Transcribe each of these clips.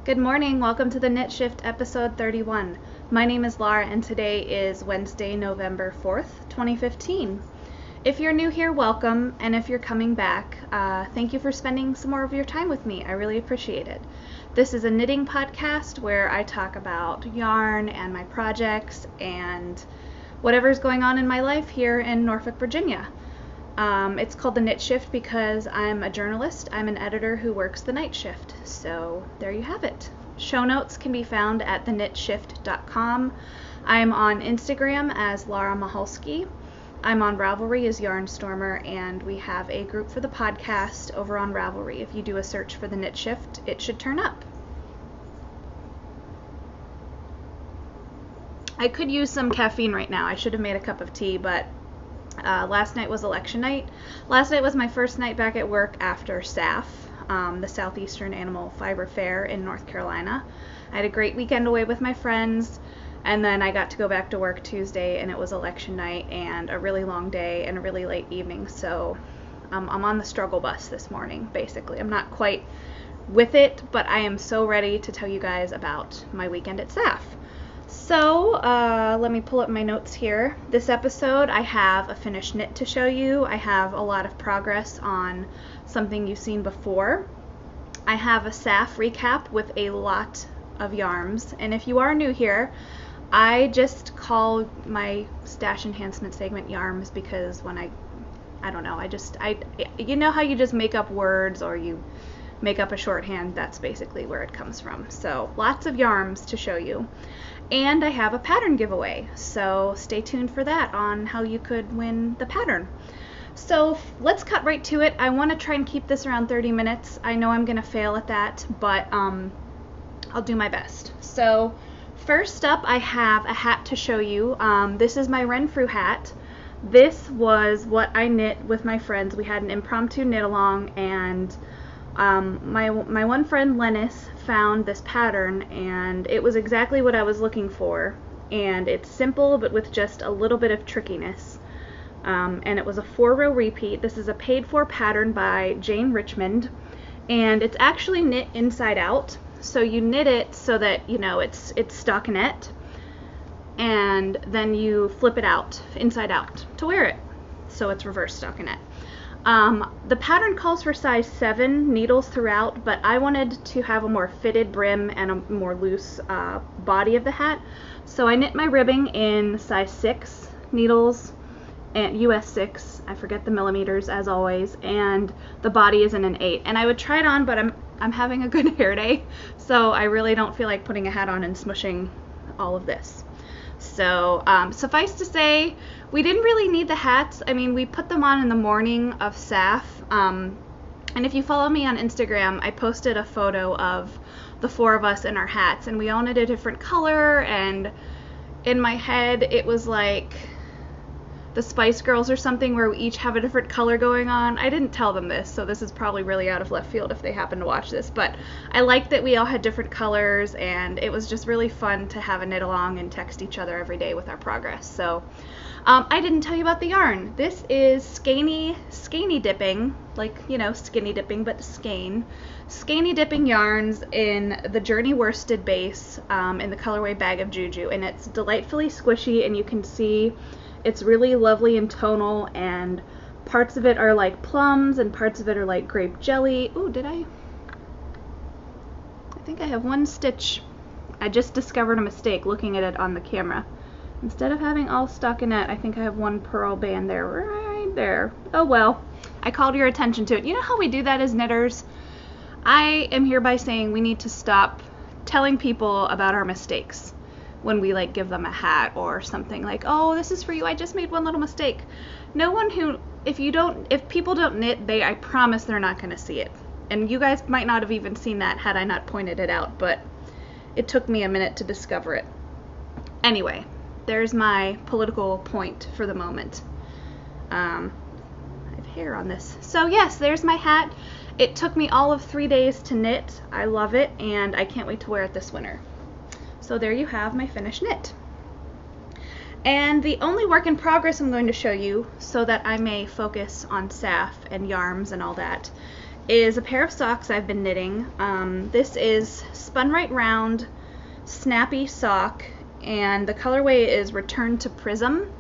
Good morning, welcome to the Knit Shift episode 31. My name is Laura and today is Wednesday, November 4th, 2015. If you're new here, welcome, and if you're coming back, thank you for spending some more of your time with me. I really appreciate it. This is a knitting podcast where I talk about yarn and my projects and whatever's going on in my life here in Norfolk, Virginia. It's called the Knit Shift because I'm a journalist. I'm an editor who works the night shift. So there you have it. Show notes can be found at thenitshift.com. I'm on Instagram as Laura Mahalski. I'm on Ravelry as Yarnstormer, and we have a group for the podcast over on Ravelry. If you do a search for the Knit Shift, it should turn up. I could use some caffeine right now. I should have made a cup of tea, but last night was election night. Last night was my first night back at work after SAFF, the Southeastern Animal Fiber Fair in North Carolina. I had a great weekend away with my friends, and then I got to go back to work Tuesday, and it was election night and a really long day and a really late evening, so I'm on the struggle bus this morning, basically. I'm not quite with it, but I am so ready to tell you guys about my weekend at SAFF. So, let me pull up my notes here. This episode, I have a finished knit to show you. I have a lot of progress on something you've seen before. I have a SAFF recap with a lot of yarns. And if you are new here, I just call my stash enhancement segment yarns because when I don't know, you know how you just make up words or you make up a shorthand? That's basically where it comes from. So, lots of yarns to show you. And I have a pattern giveaway, so stay tuned for that on how you could win the pattern. So let's cut right to it. I want to try and keep this around 30 minutes. I know I'm going to fail at that, but I'll do my best. So first up, I have a hat to show you. This is my Renfrew hat. This was what I knit with my friends. We had an impromptu knit along, and my one friend Lennis found this pattern, and it was exactly what I was looking for, and it's simple but with just a little bit of trickiness, and it was a 4-row repeat. This is a paid for pattern by Jane Richmond, and it's actually knit inside out, so you knit it so that you know it's stockinette, and then you flip it out inside out to wear it, so it's reverse stockinette. The pattern calls for size 7 needles throughout, but I wanted to have a more fitted brim and a more loose body of the hat. So I knit my ribbing in size 6 needles and US 6. I forget the millimeters as always, and the body is in an 8. And I would try it on, but I'm having a good hair day, so I really don't feel like putting a hat on and smushing all of this. So suffice to say, we didn't really need the hats. I mean, we put them on in the morning of SAFF. And if you follow me on Instagram, I posted a photo of the 4 of us in our hats, and we all knit a different color, and in my head it was like the Spice Girls or something where we each have a different color going on. I didn't tell them this, so this is probably really out of left field if they happen to watch this, but I liked that we all had different colors, and it was just really fun to have a knit along and text each other every day with our progress. So I didn't tell you about the yarn. This is skeiny dipping, like, you know, skinny dipping, but skeiny dipping yarns in the Journey worsted base in the colorway Bag of Juju, and it's delightfully squishy, and you can see it's really lovely and tonal, and parts of it are like plums and parts of it are like grape jelly. Ooh, I think I have one stitch. I just discovered a mistake looking at it on the camera. Instead of having all stockinette, I think I have one purl band there, right there. Oh well, I called your attention to it. You know how we do that as knitters? I am hereby saying we need to stop telling people about our mistakes when we like give them a hat or something, like, oh, this is for you, I just made one little mistake. If people don't knit, I promise they're not going to see it. And you guys might not have even seen that had I not pointed it out, but it took me a minute to discover it. Anyway, there's my political point for the moment. I have hair on this. So yes, there's my hat. It took me all of 3 days to knit. I love it, and I can't wait to wear it this winter. So there you have my finished knit. And the only work in progress I'm going to show you, so that I may focus on SAFF and yarns and all that, is a pair of socks I've been knitting. This is Spun Right Round Snappy Sock, and the colorway is Return to Prism.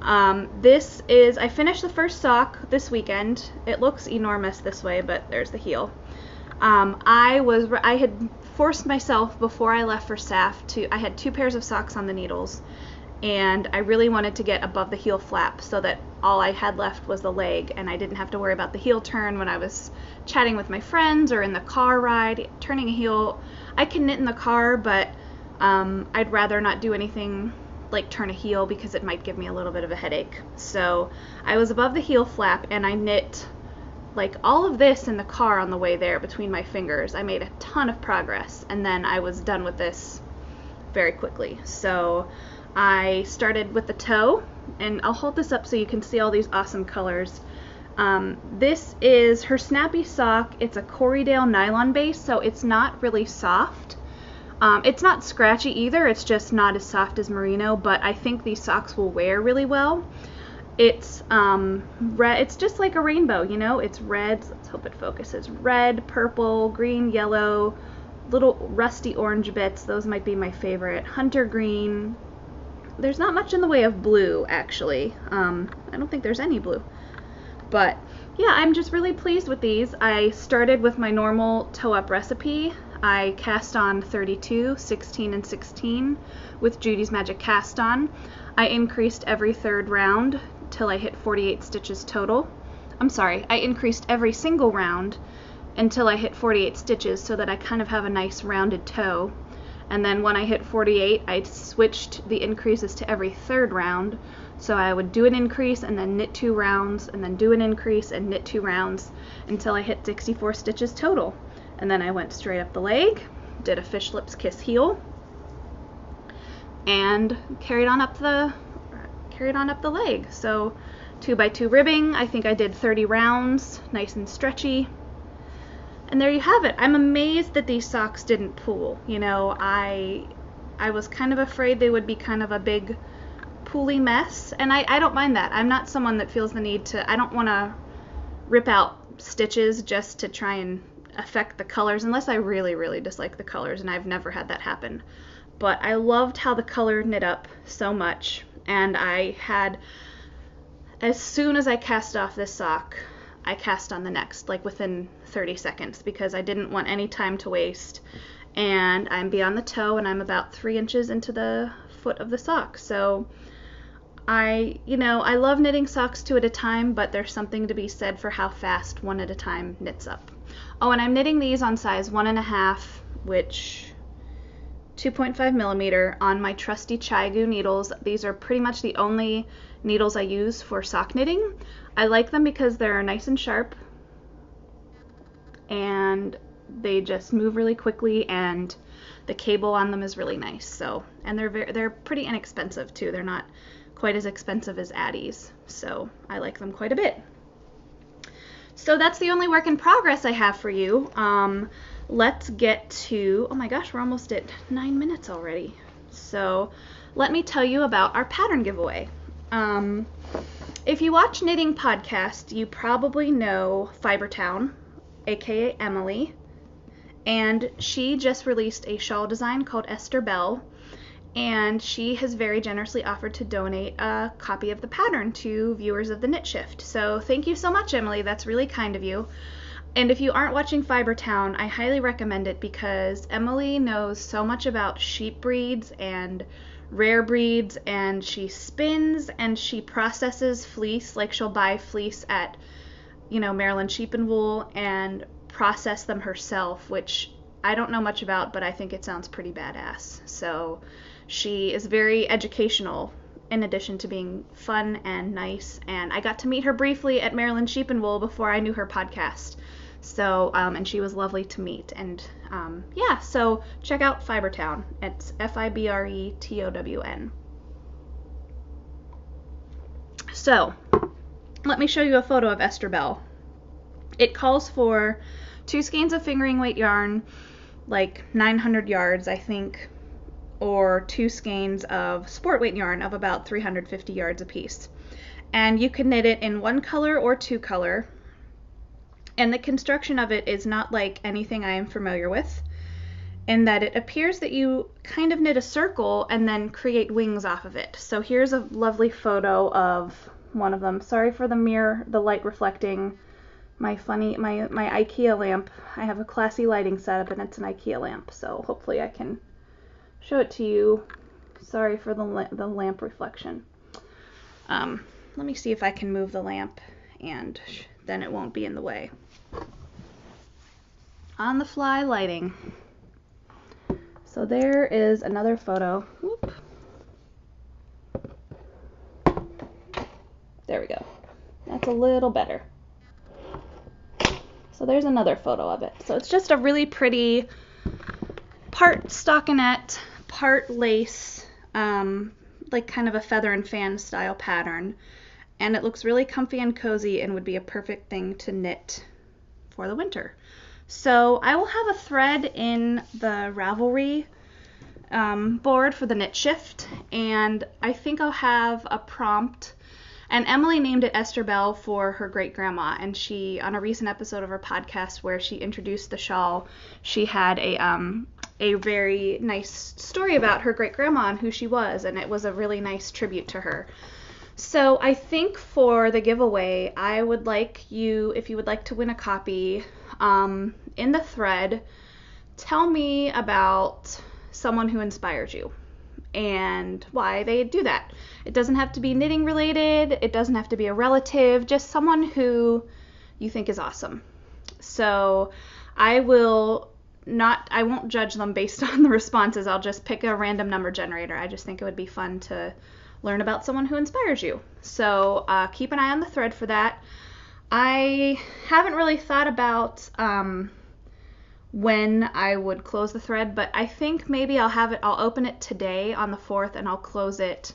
I finished the first sock this weekend. It looks enormous this way, but there's the heel. I had forced myself before I left for SAFF I had 2 pairs of socks on the needles, and I really wanted to get above the heel flap so that all I had left was the leg, and I didn't have to worry about the heel turn when I was chatting with my friends or in the car ride. Turning a heel, I can knit in the car, but I'd rather not do anything like turn a heel because it might give me a little bit of a headache. So I was above the heel flap, and I knit like all of this in the car on the way there between my fingers. I made a ton of progress, and then I was done with this very quickly. So I started with the toe, and I'll hold this up so you can see all these awesome colors. This is her snappy sock. It's a Corriedale nylon base, so it's not really soft. It's not scratchy either, it's just not as soft as merino, but I think these socks will wear really well. It's red. It's just like a rainbow, you know? It's red. Let's hope it focuses. Red, purple, green, yellow, little rusty orange bits. Those might be my favorite. Hunter green. There's not much in the way of blue, actually. I don't think there's any blue. But yeah, I'm just really pleased with these. I started with my normal toe-up recipe. I cast on 32, 16, and 16 with Judy's Magic Cast On. I increased every third round till I hit 48 stitches total. I'm sorry, I increased every single round until I hit 48 stitches so that I kind of have a nice rounded toe. And then when I hit 48, I switched the increases to every third round. So I would do an increase and then knit 2 rounds, and then do an increase and knit 2 rounds until I hit 64 stitches total. And then I went straight up the leg, did a fish lips kiss heel, and carried on up the leg. So 2x2 ribbing. I think I did 30 rounds, nice and stretchy. And there you have it. I'm amazed that these socks didn't pool. You know, I was kind of afraid they would be kind of a big pooly mess, and I don't mind that. I'm not someone that feels the need to, I don't want to rip out stitches just to try and affect the colors, unless I really, really dislike the colors, and I've never had that happen. But I loved how the color knit up so much, and as soon as I cast off this sock, I cast on the next, like within 30 seconds, because I didn't want any time to waste. And I'm beyond the toe, and I'm about 3 inches into the foot of the sock. So I love knitting socks 2 at a time, but there's something to be said for how fast 1 at a time knits up. Oh, and I'm knitting these on size 1.5, which 2.5 millimeter on my trusty Chiagu needles. These are pretty much the only needles I use for sock knitting. I like them because they're nice and sharp, and they just move really quickly, and the cable on them is really nice. So, and they're pretty inexpensive too. They're not quite as expensive as Addie's, so I like them quite a bit. So that's the only work in progress I have for you. Let's get to, oh my gosh, we're almost at 9 minutes already. So let me tell you about our pattern giveaway. If you watch Knitting Podcast, you probably know Fibertown, aka Emily, and she just released a shawl design called Esther Bell, and she has very generously offered to donate a copy of the pattern to viewers of the Knit Shift. So thank you so much, Emily. That's really kind of you. And if you aren't watching Fibertown, I highly recommend it because Emily knows so much about sheep breeds and rare breeds, and she spins and she processes fleece. Like, she'll buy fleece at, Maryland Sheep and Wool and process them herself, which I don't know much about, but I think it sounds pretty badass. So she is very educational in addition to being fun and nice, and I got to meet her briefly at Maryland Sheep and Wool before I knew her podcast. So, and she was lovely to meet, and so check out Fibertown. It's Fibreton. So, let me show you a photo of Esther Bell. It calls for 2 skeins of fingering weight yarn, like 900 yards, I think, or 2 skeins of sport weight yarn of about 350 yards apiece. And you can knit it in 1 color or 2 color. And the construction of it is not like anything I am familiar with, in that it appears that you kind of knit a circle and then create wings off of it. So here's a lovely photo of one of them. Sorry for the mirror, the light reflecting my IKEA lamp. I have a classy lighting setup and it's an IKEA lamp, so hopefully I can show it to you. Sorry for the lamp reflection. Let me see if I can move the lamp and then it won't be in the way. On the fly lighting. So there is another photo. Whoop. There we go. That's a little better. So there's another photo of it. So it's just a really pretty part stockinette, part lace, like kind of a feather and fan style pattern. And it looks really comfy and cozy and would be a perfect thing to knit for the winter. So I will have a thread in the Ravelry board for the knit shift, and I think I'll have a prompt. And Emily named it Esther Bell for her great grandma, and she, on a recent episode of her podcast where she introduced the shawl, she had a very nice story about her great grandma and who she was, and it was a really nice tribute to her. So I think for the giveaway, I would like you, if you would like to win a copy, in the thread, tell me about someone who inspires you and why they do that. It doesn't have to be knitting related. It doesn't have to be a relative, just someone who you think is awesome. So I won't judge them based on the responses. I'll just pick a random number generator. I just think it would be fun to learn about someone who inspires you. So keep an eye on the thread for that. I haven't really thought about when I would close the thread, but I think maybe I'll open it today on the 4th and I'll close it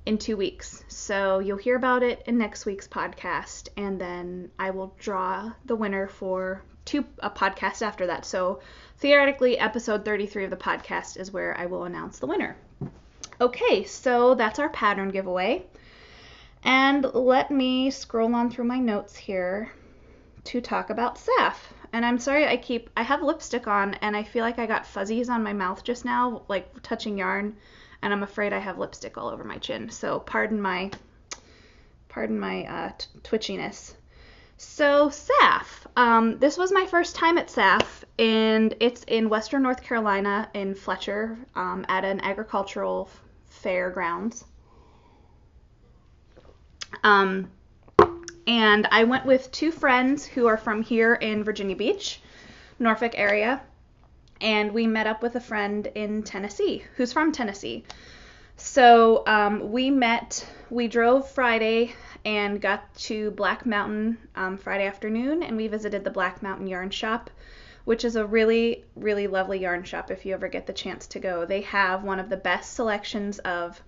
in 2 weeks. So you'll hear about it in next week's podcast, and then I will draw the winner for a podcast after that. So theoretically, episode 33 of the podcast is where I will announce the winner. Okay, so that's our pattern giveaway. And let me scroll on through my notes here to talk about SAFF. And I'm sorry, I have lipstick on and I feel like I got fuzzies on my mouth just now, like touching yarn, and I'm afraid I have lipstick all over my chin. So pardon my twitchiness. So SAFF, this was my first time at SAFF, and it's in Western North Carolina in Fletcher, at an agricultural fairgrounds. And I went with 2 friends who are from here in Virginia Beach, Norfolk area, and we met up with a friend in Tennessee who's from Tennessee. So we drove Friday and got to Black Mountain Friday afternoon, and we visited the Black Mountain Yarn Shop, which is a really, really lovely yarn shop if you ever get the chance to go. They have one of the best selections of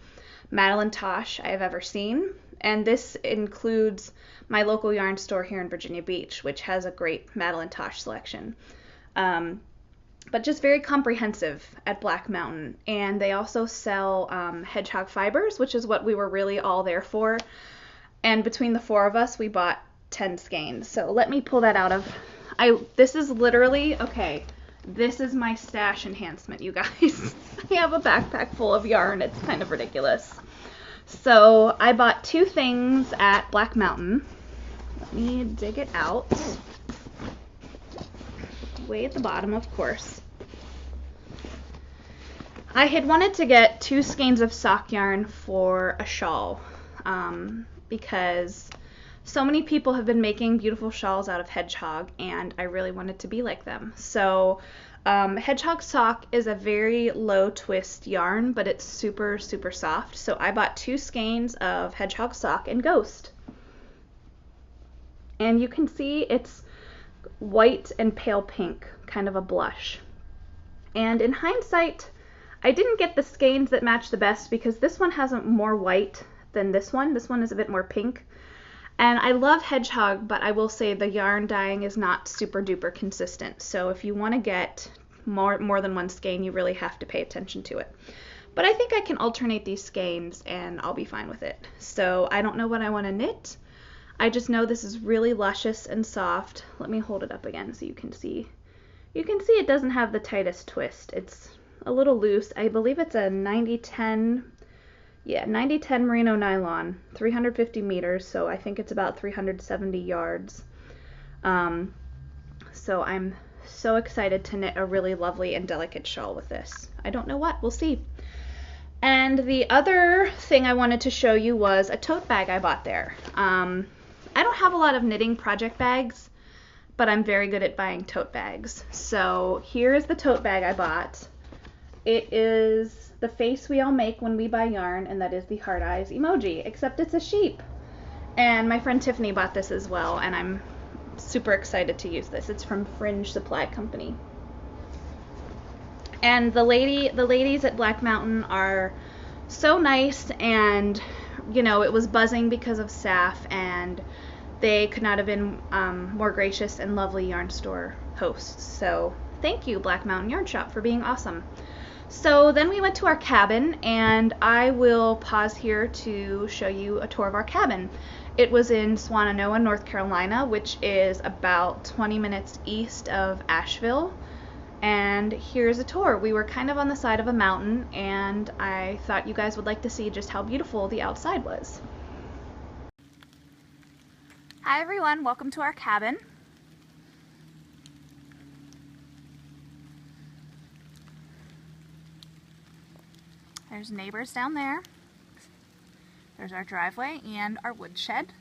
Madeline Tosh I have ever seen. And this includes my local yarn store here in Virginia Beach, which has a great Madeline Tosh selection. But just very comprehensive at Black Mountain. And they also sell hedgehog fibers, which is what we were really all there for. And between the 4 of us, we bought 10 skeins. So let me pull that out of... This is literally... Okay, this is my stash enhancement, you guys. I have a backpack full of yarn. It's kind of ridiculous. So I bought 2 things at Black Mountain. Let me dig it out. Way at the bottom, of course. I had wanted to get 2 skeins of sock yarn for a shawl, because so many people have been making beautiful shawls out of hedgehog, and I really wanted to be like them. So hedgehog sock is a very low twist yarn, but it's super, super soft. So I bought 2 skeins of hedgehog sock and ghost. And you can see it's white and pale pink, kind of a blush. And in hindsight, I didn't get the skeins that match the best because this one has more white than this one. This one is a bit more pink. And I love hedgehog, but I will say the yarn dyeing is not super duper consistent. So if you want to get more than one skein, you really have to pay attention to it. But I think I can alternate these skeins and I'll be fine with it. So I don't know what I want to knit. I just know this is really luscious and soft. Let me hold it up again so you can see. You can see it doesn't have the tightest twist. It's a little loose. I believe it's a 90-10, yeah, 90-10 merino nylon, 350 meters, so I think it's about 370 yards. So I'm so excited to knit a really lovely and delicate shawl with this. I don't know what, we'll see. And the other thing I wanted to show you was a tote bag I bought there. I don't have a lot of knitting project bags, but I'm very good at buying tote bags. So here's the tote bag I bought. It is the face we all make when we buy yarn, and that is the heart eyes emoji, except it's a sheep. And my friend Tiffany bought this as well, and I'm super excited to use this. It's from Fringe Supply Company. And the ladies at Black Mountain are so nice, and you know, it was buzzing because of SAFF, and they could not have been more gracious and lovely yarn store hosts. So thank you, Black Mountain Yarn Shop, for being awesome. So then we went to our cabin, and I will pause here to show you a tour of our cabin. It was in Swannanoa, North Carolina, which is about 20 minutes east of Asheville. And here's a tour. We were kind of on the side of a mountain, and I thought you guys would like to see just how beautiful the outside was. Hi everyone, welcome to our cabin. There's neighbors down there. There's our driveway and our woodshed.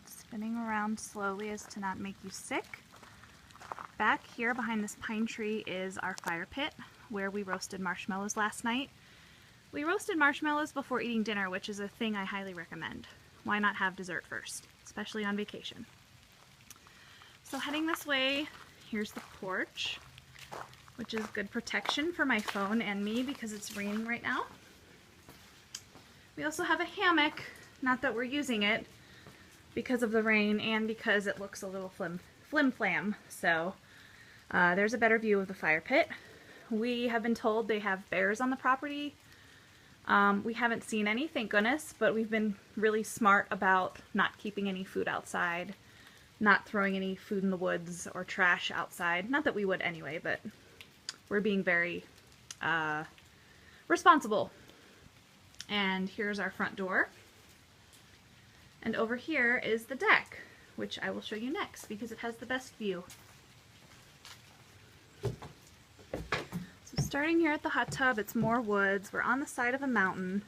Spinning around slowly as to not make you sick. Back here behind this pine tree is our fire pit where we roasted marshmallows last night. We roasted marshmallows before eating dinner, which is a thing I highly recommend. Why not have dessert first, especially on vacation? So heading this way, here's the porch, which is good protection for my phone and me because it's raining right now. We also have a hammock, not that we're using it because of the rain and because it looks a little flim-flam. So there's a better view of the fire pit. We have been told they have bears on the property. We haven't seen any, thank goodness, but we've been really smart about not keeping any food outside, not throwing any food in the woods or trash outside. Not that we would anyway, but we're being very responsible. And here's our front door. And over here is the deck, which I will show you next because it has the best view. So starting here at the hot tub, it's more woods. We're on the side of a mountain.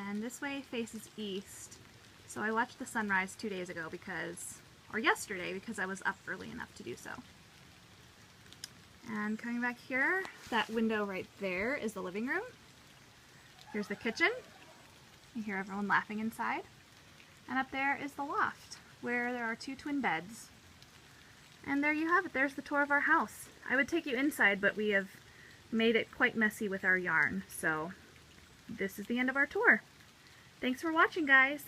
And this way faces east. So I watched the sunrise 2 days ago or yesterday because I was up early enough to do so. And coming back here, that window right there is the living room. Here's the kitchen. You hear everyone laughing inside. And up there is the loft where there are 2 twin beds. And there you have it. There's the tour of our house. I would take you inside, but we have made it quite messy with our yarn. So this is the end of our tour. Thanks for watching, guys.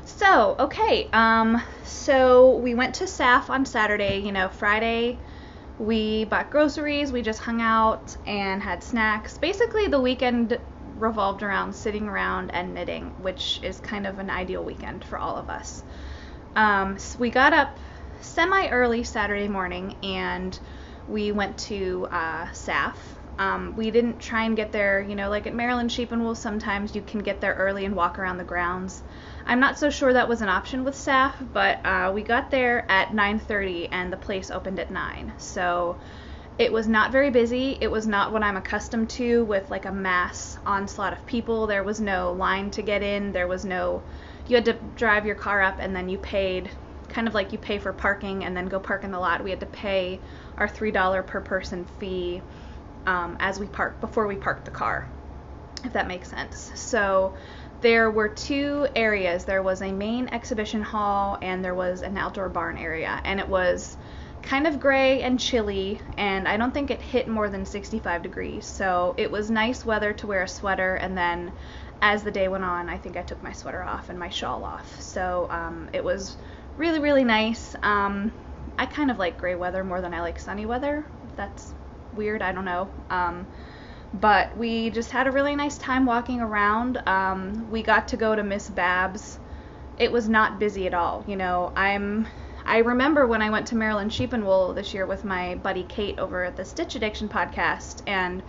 So, okay, so we went to SAFF on Saturday. You know, Friday we bought groceries, we just hung out and had snacks. Basically, the weekend revolved around sitting around and knitting, which is kind of an ideal weekend for all of us. So we got up semi-early Saturday morning and we went to SAFF. We didn't try and get there, you know, like at Maryland Sheep and Wool, sometimes you can get there early and walk around the grounds. I'm not so sure that was an option with SAFF, but we got there at 9:30 and the place opened at 9. So it was not very busy. It was not what I'm accustomed to with like a mass onslaught of people. There was no line to get in. There was no, you had to drive your car up and then you paid, kind of like you pay for parking and then go park in the lot. We had to pay our $3 per person fee as we parked, before we parked the car, if that makes sense. So There were two areas. There was a main exhibition hall and there was an outdoor barn area, and it was kind of gray and chilly, and I don't think it hit more than 65 degrees. So it was nice weather to wear a sweater, and then as the day went on, I think I took my sweater off and my shawl off. So it was really, really nice. I kind of like gray weather more than I like sunny weather. That's weird, I don't know. But we just had a really nice time walking around. We got to go to Miss Babs. It was not busy at all. You know, I remember when I went to Maryland Sheep and Wool this year with my buddy Kate over at the Stitch Addiction podcast, and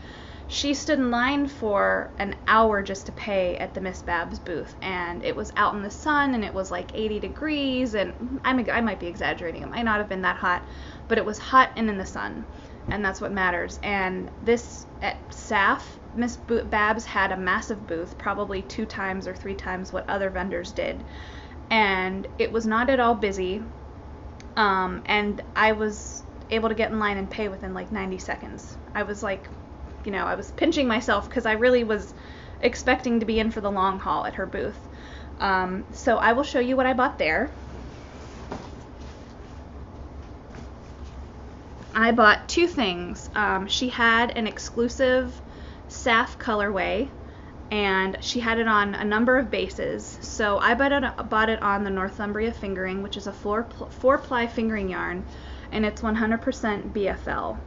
she stood in line for an hour just to pay at the Miss Babs booth, and it was out in the sun, and it was like 80 degrees, and I might be exaggerating, it might not have been that hot, but it was hot and in the sun, and that's what matters. And this, at SAFF, Miss Babs had a massive booth, probably 2 times or 3 times what other vendors did, and it was not at all busy, and I was able to get in line and pay within like 90 seconds. I was like, you know, I was pinching myself because I really was expecting to be in for the long haul at her booth. So I will show you what I bought there. I bought 2 things. She had an exclusive SAFF colorway, and she had it on a number of bases. So I bought it on the Northumbria fingering, which is a 4-ply fingering yarn, and it's 100% BFL.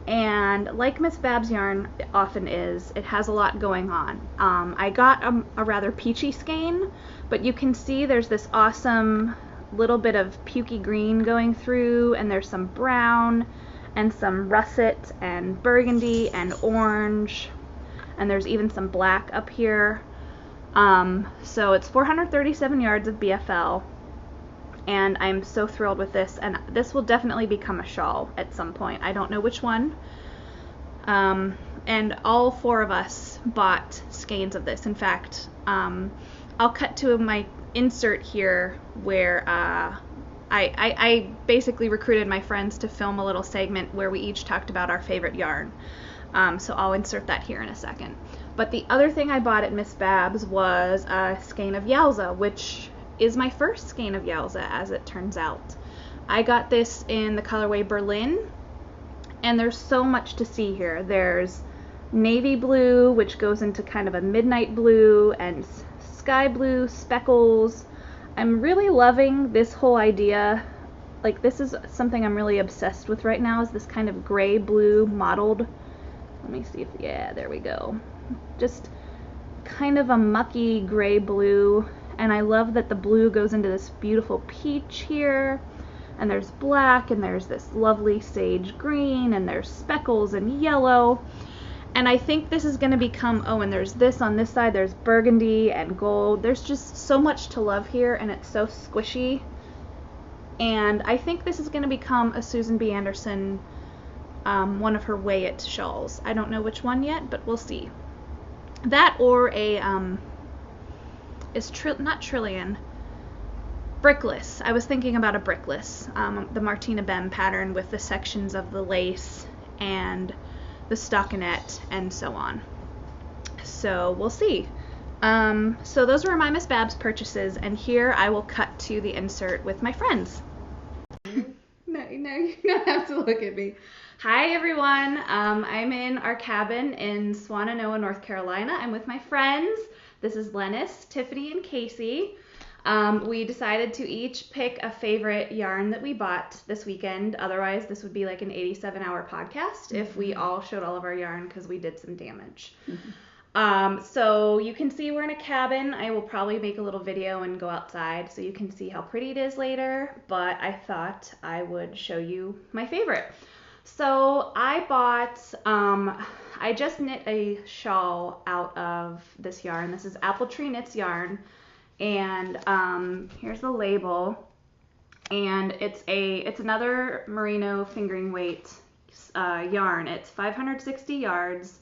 And like Miss Babs yarn often is, it has a lot going on. I got a rather peachy skein, but you can see there's this awesome little bit of pukey green going through, and there's some brown and some russet and burgundy and orange, and there's even some black up here. So it's 437 yards of BFL, and I'm so thrilled with this, and this will definitely become a shawl at some point. I don't know which one. And all 4 of us bought skeins of this. In fact, I'll cut to my insert here where I basically recruited my friends to film a little segment where we each talked about our favorite yarn. So I'll insert that here in a second. But the other thing I bought at Miss Babs was a skein of Yowza, which is my first skein of Yowza, as it turns out. I got this in the colorway Berlin, and there's so much to see here. There's navy blue, which goes into kind of a midnight blue, and sky blue speckles. I'm really loving this whole idea. Like, this is something I'm really obsessed with right now, is this kind of gray blue mottled. Let me see if, yeah, there we go. Just kind of a mucky gray blue. And I love that the blue goes into this beautiful peach here, and there's black, and there's this lovely sage green, and there's speckles and yellow. And I think this is going to become, oh, and there's this on this side, there's burgundy and gold. There's just so much to love here, and it's so squishy. And I think this is going to become a Susan B. Anderson, one of her Weigh It shawls. I don't know which one yet, but we'll see. That or a, not Trillian, Brickless. I was thinking about a Brickless, the Martina Bem pattern with the sections of the lace and the stockinette and so on. So we'll see. So those were my Miss Babs purchases, and here I will cut to the insert with my friends. No, you don't have to look at me. Hi everyone. I'm in our cabin in Swannanoa, North Carolina. I'm with my friends. This is Lennis, Tiffany, and Casey. We decided to each pick a favorite yarn that we bought this weekend. Otherwise, this would be like an 87-hour podcast if we all showed all of our yarn, because we did some damage. So you can see we're in a cabin. I will probably make a little video and go outside so you can see how pretty it is later, but I thought I would show you my favorite. So I bought, I just knit a shawl out of this yarn. This is Apple Tree Knits yarn, and here's the label, and it's another merino fingering weight yarn. It's 560 yards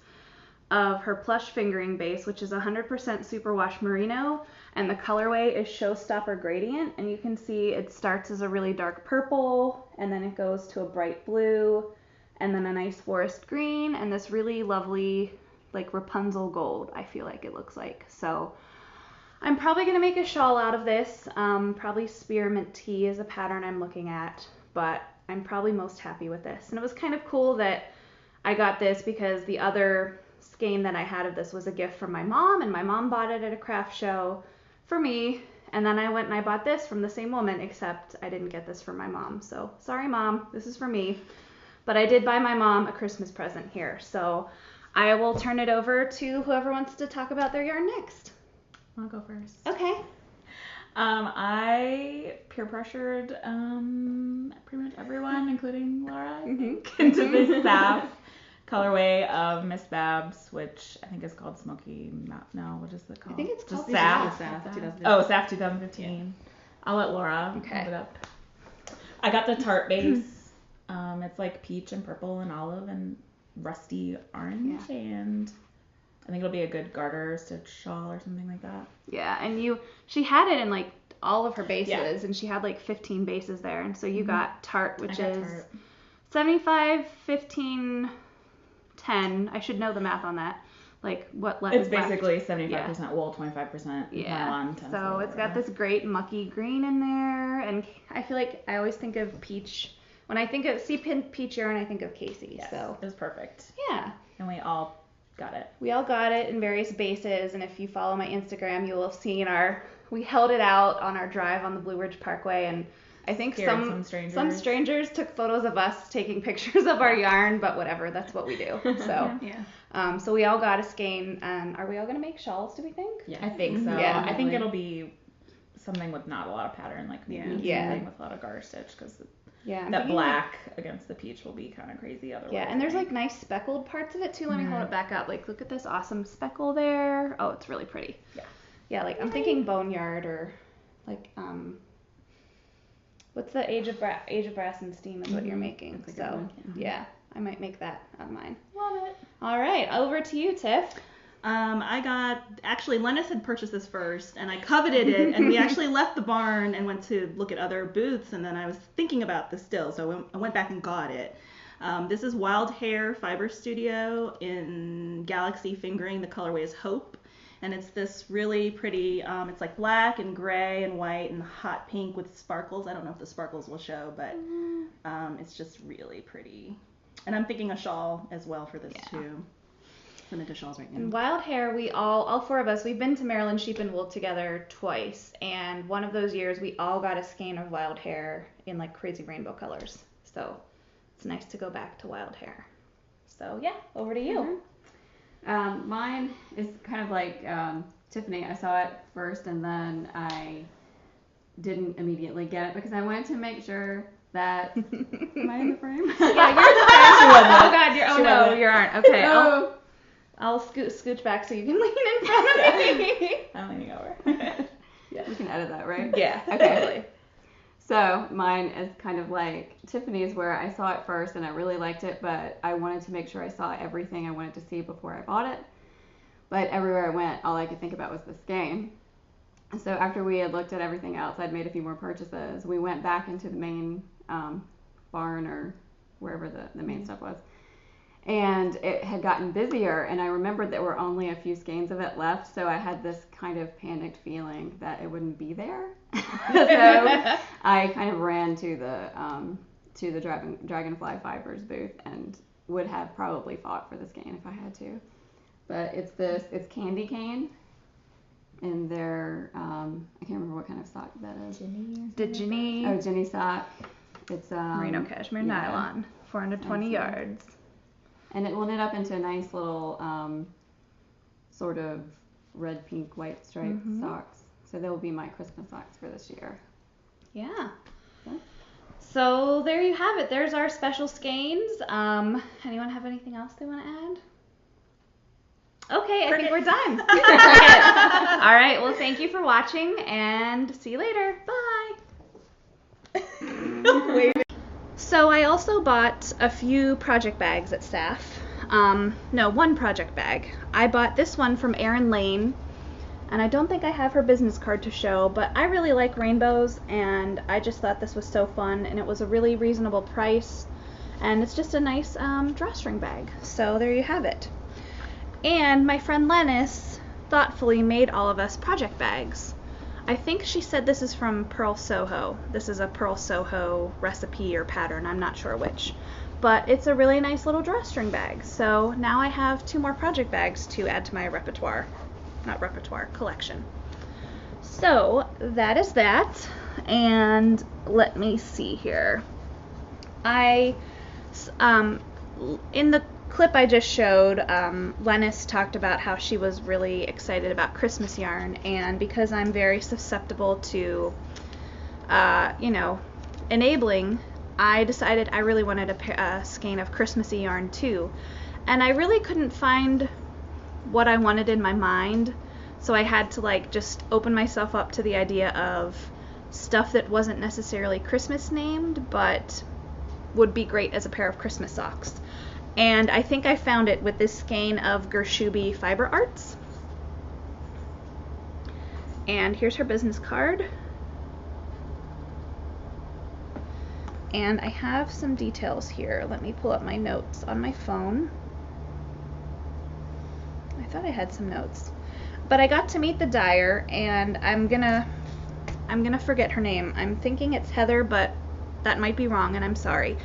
of her plush fingering base, which is 100% superwash merino, and the colorway is Showstopper Gradient, and you can see it starts as a really dark purple, and then it goes to a bright blue, and then a nice forest green, and this really lovely like Rapunzel gold, I feel like it looks like. So I'm probably going to make a shawl out of this. Probably spearmint tea is a pattern I'm looking at, but I'm probably most happy with this. And it was kind of cool that I got this because the other skein that I had of this was a gift from my mom, and my mom bought it at a craft show for me. And then I went and I bought this from the same woman, except I didn't get this from my mom. So sorry, Mom, this is for me. But I did buy my mom a Christmas present here. So I will turn it over to whoever wants to talk about their yarn next. I'll go first. Okay. I peer pressured pretty much everyone, including Laura, I think, into this SAFF colorway of Miss Babs, which I think is called Smoky Mountain. No, what is it called? I think it's called SAFF. SAFF 2015. Oh, SAFF 2015. Yeah. I'll let Laura hold it up. I got the tart base. It's like peach and purple and olive and rusty orange, and I think it'll be a good garter stitch shawl or something like that. Yeah, and she had it in like all of her bases, and she had like 15 bases there, and so you got tart, which is tart. 75, 15, 10. I should know the math on that. Like what left? It's basically 75% wool, 25% nylon. So it's got this great mucky green in there, and I feel like I always think of peach. When I think of peach yarn, I think of Casey. Yes, so it was perfect. Yeah. And we all got it. We all got it in various bases, and if you follow my Instagram, you will have seen we held it out on our drive on the Blue Ridge Parkway, and I think some strangers took photos of us taking pictures of our yarn, but whatever, that's what we do. So so we all got a skein, and are we all gonna make shawls, do we think? Yeah, I think so. Yeah, I think it'll be something with not a lot of pattern, like something with a lot of garter stitch, because that black against the peach will be kind of crazy otherwise. Yeah, and there's like nice speckled parts of it too. Let me hold it back up. Like, look at this awesome speckle there. Oh, it's really pretty. Yeah. Yeah, like I'm thinking boneyard or like what's the Age of Brass and Steam is what you're making. So yeah, I might make that on mine. Love it. All right, over to you, Tiff. Lennis had purchased this first, and I coveted it, and we actually left the barn and went to look at other booths, and then I was thinking about this still, so I went back and got it. This is Wild Hair Fiber Studio in Galaxy Fingering. The colorway is Hope, and it's this really pretty, it's like black and gray and white and hot pink with sparkles. I don't know if the sparkles will show, but it's just really pretty. And I'm thinking a shawl as well for this too. I'm into shawls right now. And Wild Hair, we all four of us, we've been to Maryland Sheep and Wool together twice, and one of those years we all got a skein of Wild Hair in like crazy rainbow colors. So it's nice to go back to Wild Hair. So yeah, over to you. Mine is kind of like Tiffany. I saw it first and then I didn't immediately get it because I wanted to make sure that am I in the frame? Yeah, you're in the frame. Oh God, you aren't. Okay. I'll scooch back so you can lean in front of me. I'm leaning over. Yeah, we can edit that, right? Yeah, okay. Totally. So mine is kind of like Tiffany's, where I saw it first and I really liked it, but I wanted to make sure I saw everything I wanted to see before I bought it. But everywhere I went, all I could think about was this skein. So after we had looked at everything else, I'd made a few more purchases. We went back into the main barn or wherever the main stuff was. And it had gotten busier, and I remembered there were only a few skeins of it left, so I had this kind of panicked feeling that it wouldn't be there. So I kind of ran to the Dragonfly Fibers booth and would have probably fought for the skein if I had to. But it's Candy Cane, and they're I can't remember what kind of sock that is. Ginny. Oh, Ginny sock. It's merino cashmere nylon, 420 yards. And it will knit up into a nice little sort of red, pink, white striped socks. So they will be my Christmas socks for this year. Yeah. So there you have it. There's our special skeins. Anyone have anything else they want to add? Okay, I think we're done. All right. Well, thank you for watching, and see you later. Bye. So I also bought a few project bags at SAFF. One project bag. I bought this one from Erin Lane, and I don't think I have her business card to show, but I really like rainbows, and I just thought this was so fun, and it was a really reasonable price, and it's just a nice drawstring bag. So there you have it. And my friend Lennis thoughtfully made all of us project bags. I think she said this is from Pearl Soho. This is a Pearl Soho recipe or pattern, I'm not sure which. But it's a really nice little drawstring bag. So now I have 2 more project bags to add to my collection. So that is that. And let me see here. In the clip I just showed, Lennis talked about how she was really excited about Christmas yarn, and because I'm very susceptible to, enabling, I decided I really wanted a skein of Christmassy yarn too, and I really couldn't find what I wanted in my mind, so I had to just open myself up to the idea of stuff that wasn't necessarily Christmas named, but would be great as a pair of Christmas socks. And I think I found it with this skein of Gershubi Fiber Arts. And here's her business card. And I have some details here. Let me pull up my notes on my phone. I thought I had some notes. But I got to meet the dyer, and I'm gonna forget her name. I'm thinking it's Heather, but that might be wrong, and I'm sorry.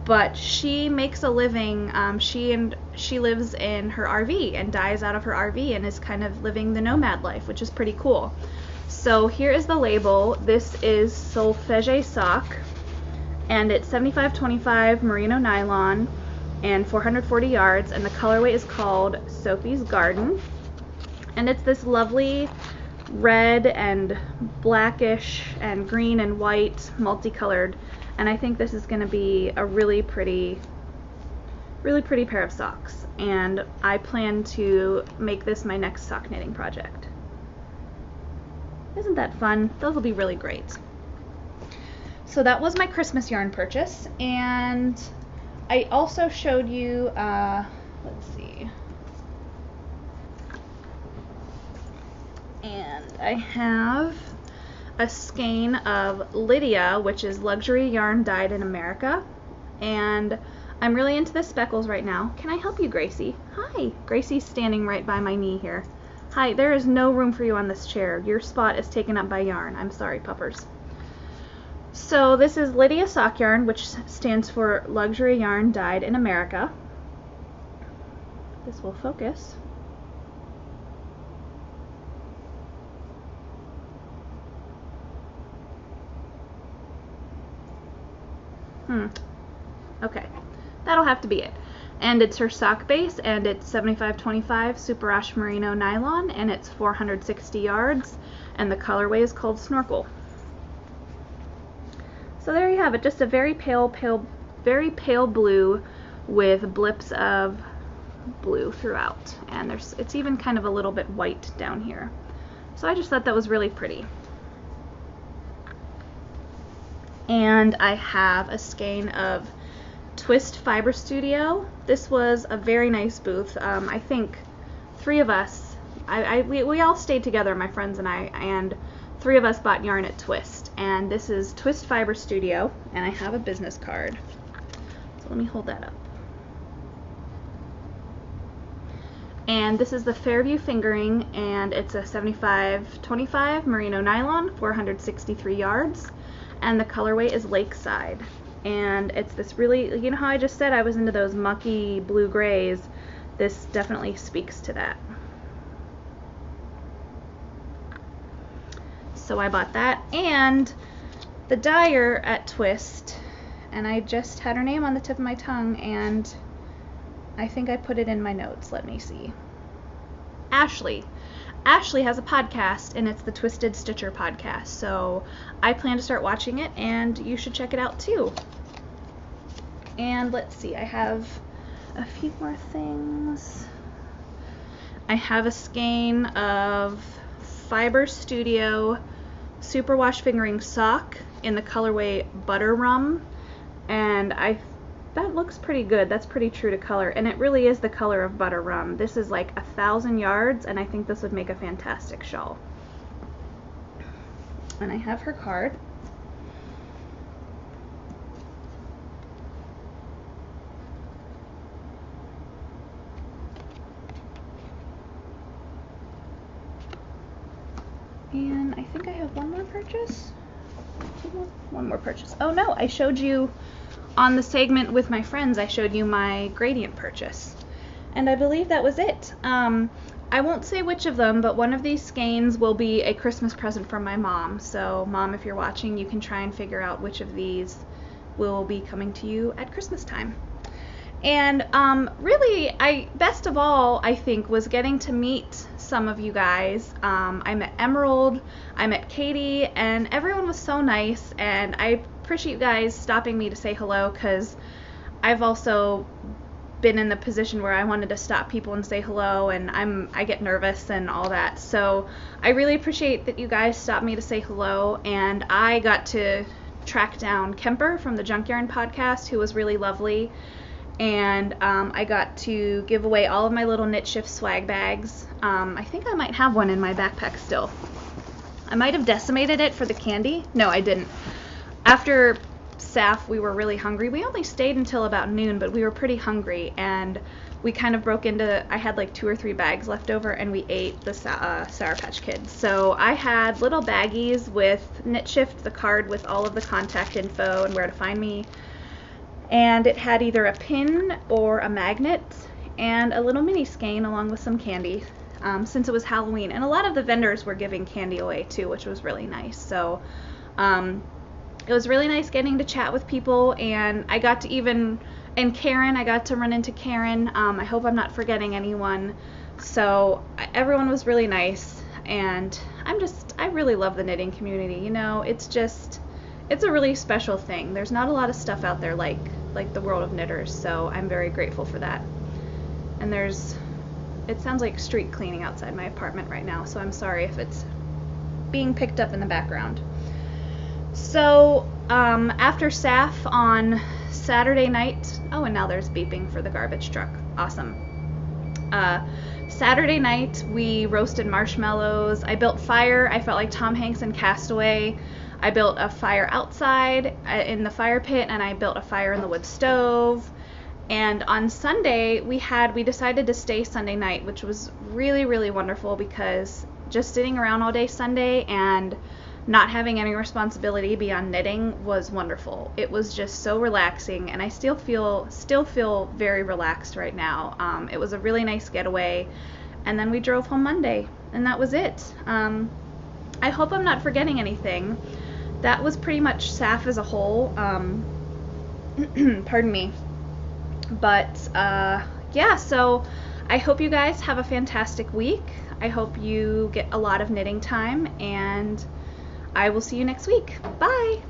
But she makes a living. She lives in her RV and dyes out of her RV and is kind of living the nomad life, which is pretty cool. So here is the label. This is Solfege sock, and it's 75/25 merino nylon and 440 yards, and the colorway is called Sophie's Garden, and it's this lovely red and blackish and green and white multicolored, and I think this is going to be a really pretty pair of socks, and I plan to make this my next sock knitting project. Isn't that fun? Those will be really great. So that was my Christmas yarn purchase, and I also showed you, let's see, and I have a skein of Lydia, which is luxury yarn dyed in America, and I'm really into the speckles right now. Can I help you, Gracie? Hi. Gracie's standing right by my knee here. Hi, there is no room for you on this chair. Your spot is taken up by yarn. I'm sorry, puppers. So this is Lydia sock yarn, which stands for luxury yarn dyed in America. This will focus. Okay, that'll have to be it. And it's her sock base, and it's 75/25 Super Wash merino nylon, and it's 460 yards, and the colorway is called Snorkel. So there you have it, just a very pale blue with blips of blue throughout, and it's even kind of a little bit white down here. So I just thought that was really pretty. And I have a skein of Twist Fiber Studio. This was a very nice booth. I think 3 of us, we all stayed together, my friends and I, and 3 of us bought yarn at Twist. And this is Twist Fiber Studio, and I have a business card. So let me hold that up. And this is the Fairview fingering, and it's a 75/25 merino nylon, 463 yards, and the colorway is Lakeside. And it's this really, you know how I just said I was into those mucky blue grays? This definitely speaks to that. So I bought that, and the dyer at Twist, and I just had her name on the tip of my tongue, and I think I put it in my notes. Let me see. Ashley. Ashley has a podcast, and it's the Twisted Stitcher podcast, so I plan to start watching it, and you should check it out too. And let's see, I have a few more things. I have a skein of Fiber Studio Superwash Fingering Sock in the colorway Butter Rum, and that looks pretty good. That's pretty true to color, and it really is the color of Butter Rum. This is like 1,000 yards, and I think this would make a fantastic shawl. And I have her card. And I think I have one more purchase. One more purchase. Oh no, I showed you on the segment with my friends, I showed you my gradient purchase. And I believe that was it. I won't say which of them, but one of these skeins will be a Christmas present from my mom. So Mom, if you're watching, you can try and figure out which of these will be coming to you at Christmas time. And really, best of all, I think, was getting to meet some of you guys. I met Emerald, I met Katie, and everyone was so nice. And I appreciate you guys stopping me to say hello, because I've also been in the position where I wanted to stop people and say hello, and I get nervous and all that. So I really appreciate that you guys stopped me to say hello, and I got to track down Kemper from the Junkyard podcast, who was really lovely. And I got to give away all of my little Knit Shift swag bags. I think I might have one in my backpack still. I might have decimated it for the candy. No, I didn't. After SAFF, we were really hungry. We only stayed until about noon, but we were pretty hungry, and we kind of broke into, I had like 2 or 3 bags left over, and we ate the Sour Patch Kids. So I had little baggies with Knit Shift, the card with all of the contact info and where to find me, and it had either a pin or a magnet and a little mini skein along with some candy, since it was Halloween. And a lot of the vendors were giving candy away too, which was really nice. So it was really nice getting to chat with people, and I got to and Karen, I got to run into Karen. I hope I'm not forgetting anyone. So everyone was really nice, and I really love the knitting community. You know, it's a really special thing. There's not a lot of stuff out there like the world of knitters, so I'm very grateful for that. And it sounds like street cleaning outside my apartment right now, so I'm sorry if it's being picked up in the background. So after SAFF on Saturday night, oh, and now there's beeping for the garbage truck. Awesome. Saturday night, we roasted marshmallows. I built fire. I felt like Tom Hanks in Castaway. I built a fire outside in the fire pit, and I built a fire in the wood stove. And on Sunday, we decided to stay Sunday night, which was really, really wonderful, because just sitting around all day Sunday and not having any responsibility beyond knitting was wonderful. It was just so relaxing, and I still feel very relaxed right now. It was a really nice getaway, and then we drove home Monday, and that was it. I hope I'm not forgetting anything. That was pretty much SAFF as a whole. Pardon me. But yeah, so I hope you guys have a fantastic week. I hope you get a lot of knitting time, and I will see you next week. Bye!